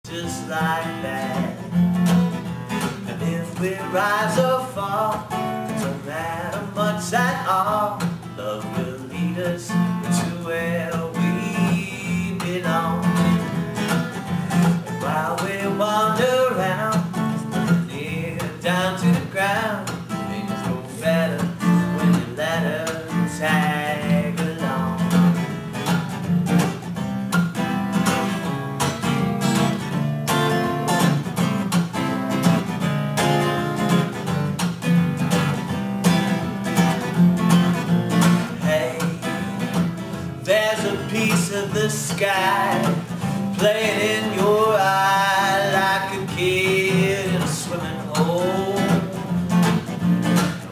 just like that. And if we rise or fall, it don't matter much at all. Love will lead us to where we belong. And while we wander around, near down to the ground, things go better when you let her tag along. There's a piece of the sky playing in your eye like a kid in a swimming hole.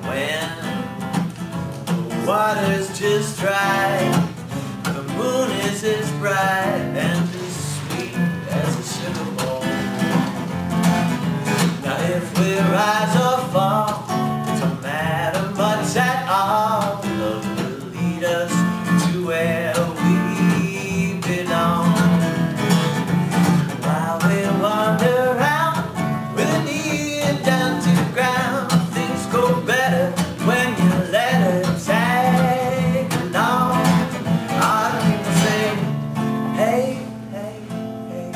When the water's just dry, the moon is as bright and as sweet as a sugar bowl. Now if we rise or fall, it don't matter much at all. Love will lead us to where we belong. While we wander around with an ear down to the ground, things go better when you let her tag along. All the people say, hey, hey, hey,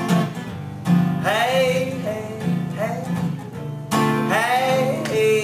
hey, hey, hey, hey, hey.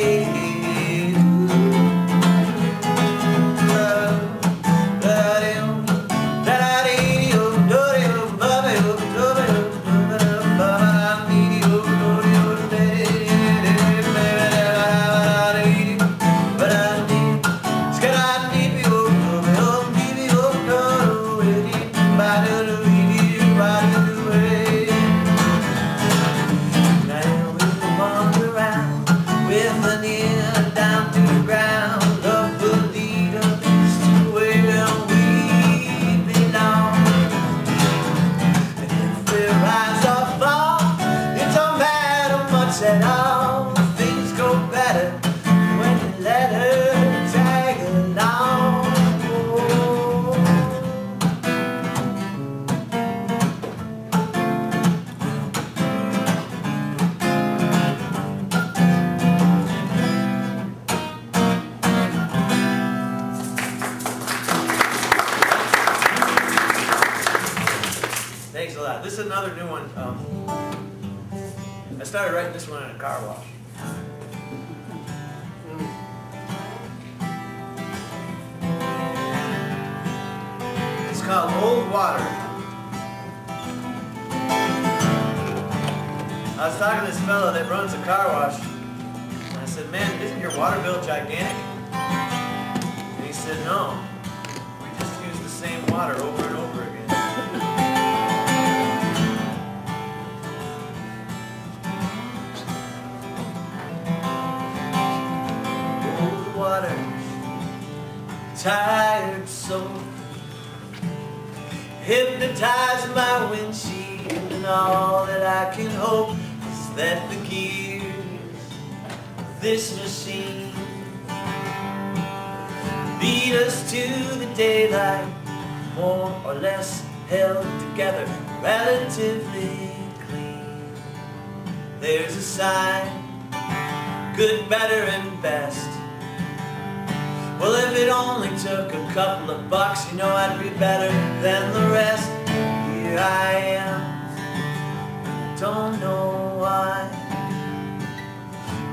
At all, things go better when you let her tag along. Thanks a lot. This is another new one. I started writing this one in a car wash. It's called Old Water. I was talking to this fellow that runs a car wash, and I said, man, isn't your water bill gigantic? And he said, no, we just use the same water over and over again. Tired soul, hypnotized my windshield, and all that I can hope is that the gears of this machine lead us to the daylight, more or less held together, relatively clean. There's a sign, good, better, and best. Well, if it only took a couple of bucks, you know I'd be better than the rest. Here I am, don't know why.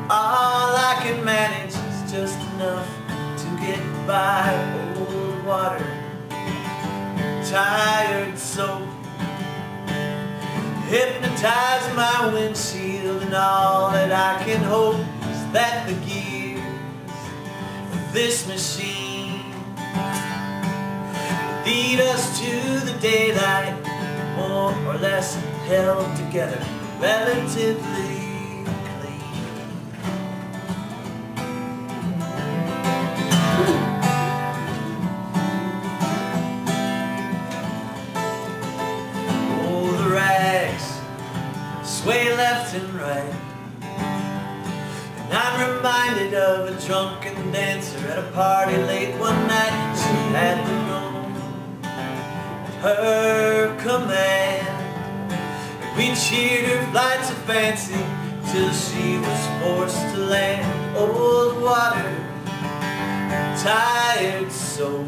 All I can manage is just enough to get by. Old water, tired soul, hypnotize my windshield, and all that I can hope is that the gears this machine lead us to the daylight, more or less held together, relatively clean. Oh, the rags sway left and right, I'm reminded of a drunken dancer at a party late one night. She had the room at her command. We cheered her flights of fancy till she was forced to land. Old water, tired soul,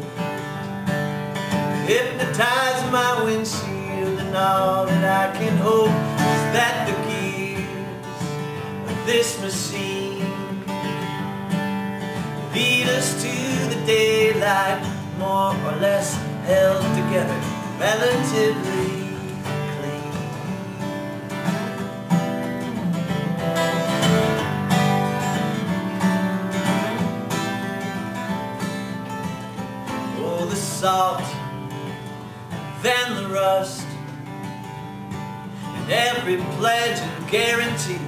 hypnotized my windshield, and all that I can hope is that the gears of this machine lead us to the daylight, more or less held together, relatively clean. Oh, the salt, then the rust, and every pledge and guarantee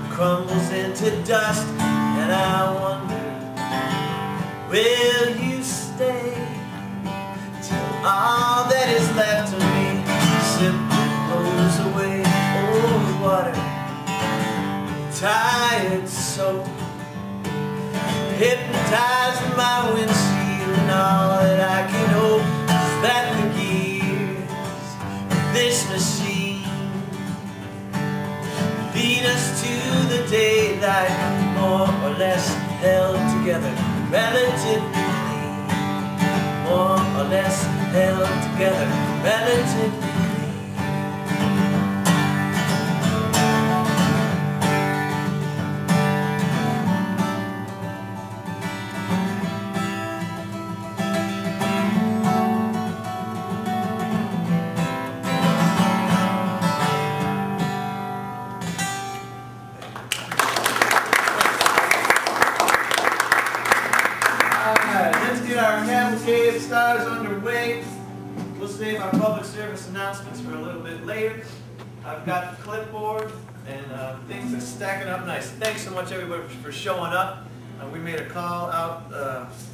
crumbles into dust. And I wonder, will you stay till all that is left of me simply blows away? Old water, tired soul, hypnotized my windshield, and all that I can hope is that the gears of this machine lead us to the daylight, more or less held together, relatively clean. More or less held together, relatively clean. Our cavalcade starts underway. We'll save our public service announcements for a little bit later. I've got the clipboard and things are stacking up nice. Thanks so much everybody for showing up. We made a call out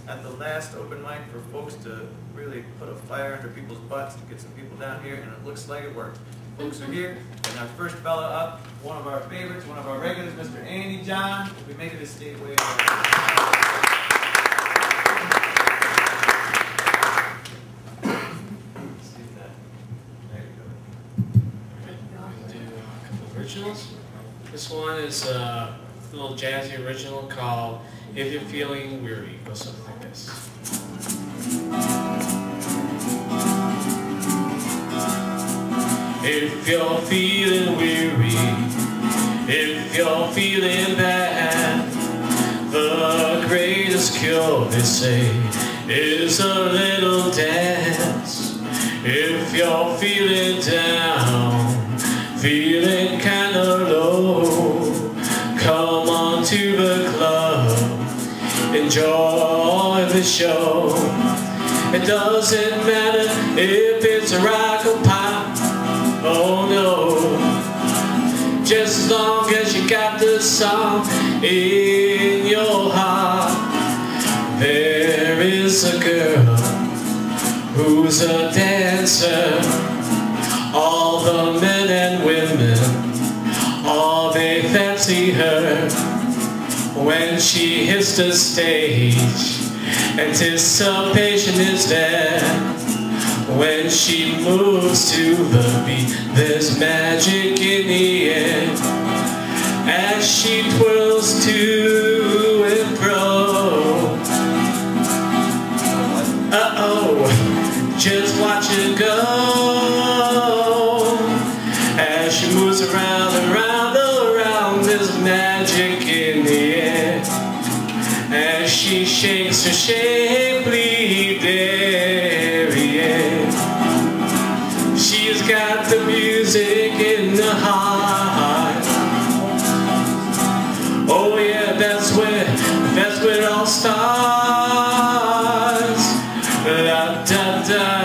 at the last open mic for folks to really put a fire under people's butts to get some people down here, and it looks like it worked. Folks are here, and our first fella up, one of our favorites, one of our regulars, Mr. Andy John, will be making his state way. This one is a little jazzy original called If You're Feeling Weary. It goes something like this. If you're feeling weary, if you're feeling bad, the greatest cure, they say, is a little dance. If you're feeling down, feeling kinda low, come on to the club, enjoy the show. It doesn't matter if it's rock or pop, oh no, just as long as you got the song in your heart. There is a girl who's a dancer. All the men and women, all they fancy her. When she hits the stage, anticipation is there. When she moves to the beat, there's magic in the air. As she twirls to and fro, uh-oh, just watch her go. As she moves around, around, around, there's magic in the air. As she shakes her shapely derriere, she's got the music in the heart. Oh yeah, that's where it all starts. Da da da.